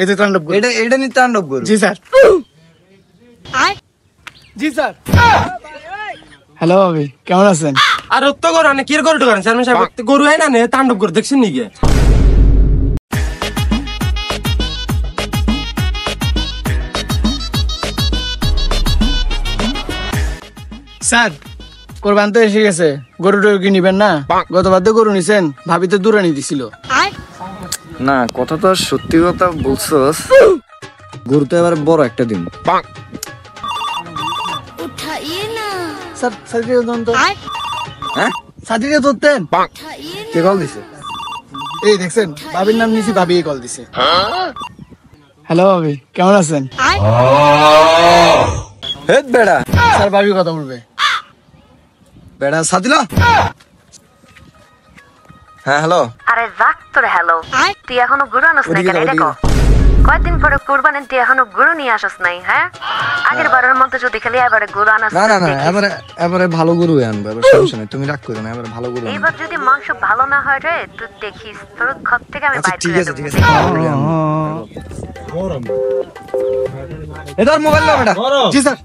এই যে তাণ্ডব গরু। এটা নি তাণ্ডব গরু? জি স্যার। জি স্যার। হ্যালো ভাবি, কেমন আছেন? আর তো গরু আনে কি গরু ঢোকান চেয়ারম্যান সাহেব? গরু হয় না নে তাণ্ডব গরু দেখছেন নাকি? স্যার কোরবান তো এসে গেছে, গরু টরু কি নিবেন না? গতবার তো গরু নিছেন, ভাবি তো দূরানি দিছিল। না, কথা তো সত্যি কথা বলছস। গরু তো এবার বড় একটা দিন। স্যার সাদিকে ধরুন তো। হ্যাঁ, সাদিকে ধরতেন? কে কল দিছে? এই দেখছেন, ভাবির নাম নিছি, ভাবি কল দিছে। হ্যালো ভাবি, কেমন আছেন? হেড বেড়া। স্যার ভাবি কথা বলবে। বেড়া সাদিলা। হ্যাঁ হ্যালো। আরে রাখ তোর হ্যালো। তুই এখনো গরু আনস নাই কেন? এটা কও। কয়দিন পরে কুরবানি তুই এখনো গরু নিয়ে আসস নাই? হ্যাঁ, আগের বারের মতো যদি খালি এবারে গরু আনাস। না না না, এবারে ভালো গরু আনবো, এবার সমস্যা নেই, তুমি রাগ করো না, এবারে ভালো গরু আনবো। এবার যদি মাংস ভালো না হয় রে, তুই দেখিস তোর ঘর থেকে আমি আচ্ছা বাইরে ঠিক করে আছে দেব। ঠিক আছে, এটার মোবাইল নাও বেটা। জি স্যার।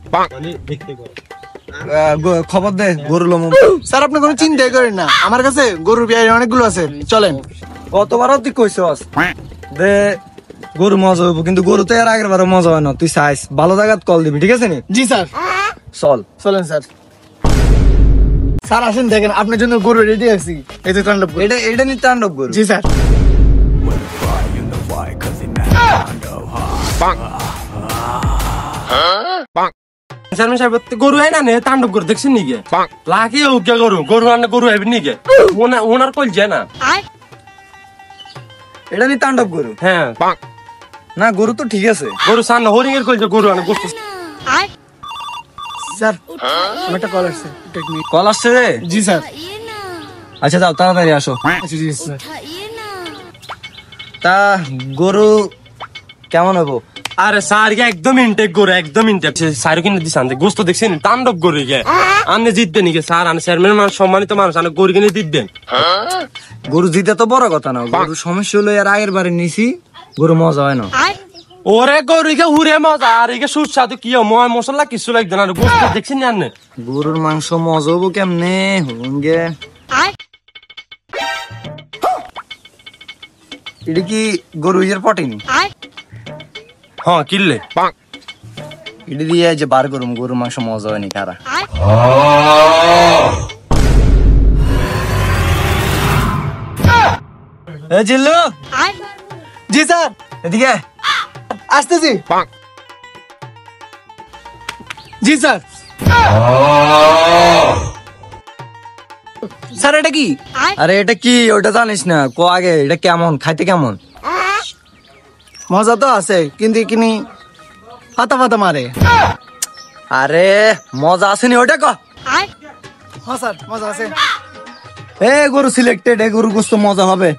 খবর দে গরু লমু। স্যার আপনি কোনো চিন্তাই করেন না, আমার কাছে গরুর বিয়ার অনেকগুলো আছে, চলেন। কতবারও তুই কইছস দে গরু মজা হইব, কিন্তু গরু তো এর আগের বারও মজা হয় না। তুই চাইস ভালো জায়গাত কল দিবি, ঠিক আছে নি? জি স্যার। চল চলেন স্যার। স্যার আসেন, দেখেন আপনার জন্য গরু রেডি আছি। এই যে তাণ্ডব গরু। এটা নি তাণ্ডব গরু? জি স্যার। চেয়ারম্যান সাহেব গরু হয় না নে তাণ্ডব গরু দেখছেন নাকি? লাকি ও কে গরু গরু আনে গরু হইবে নাকি? ওনার কল যায় না। এটা নি তাণ্ডব গরু? হ্যাঁ, না গরু তো ঠিক আছে। গরু সান না হরিং এর কল যে গরু আনে গোস্ত। স্যার আমার একটা কল আসছে, টেকনিক। কল আসছে রে? জি স্যার। আচ্ছা যাও তাড়াতাড়ি আসো। আচ্ছা জি স্যার। তা গরু কেমন হবো? আরে স্যার একদম ইনটেক গরু, একদম ইনটেক। স্যার কিনে দিছে আনতে গোস্ত দেখছেন তাণ্ডব গরু গে আনে জিতবে নাকি স্যার? আনে চেয়ারম্যান মানুষ, সম্মানিত মানুষ, আনে গরু কিনে দিবেন। গরু জিতে তো বড় কথা না, গরু সমস্যা হলো এর আগের বারে নিছি গরু মজা হয় না। ওরে গরু কে হুরে মজা, আর একে সুস্বাদু কি ময় মশলা কিছু লাগবে না, গোস্ত দেখছেন না আনে। গরুর মাংস মজা হবো কেমনে হুঙ্গে? এটা কি গরু ইয়ের পটেনি? হ্যাঁ কিনলে এটা দিয়ে যে বার করুম গরুর মাংস মজা হয়নি কারা? এ জিল্লু। জি স্যার। এদিকে আসতেছি। জি স্যার। স্যার এটা কি? আরে এটা কি ওটা জানিস না? কো আগে এটা কেমন খাইতে, কেমন? মজা তো আছে, কিন্তু কিনি ফাতা ফাতা মারে। আরে মজা আসেনি ওটা ক? হ্যাঁ স্যার মজা আছে। এ গরু সিলেক্টেড, এ গরু গোস্ত মজা হবে।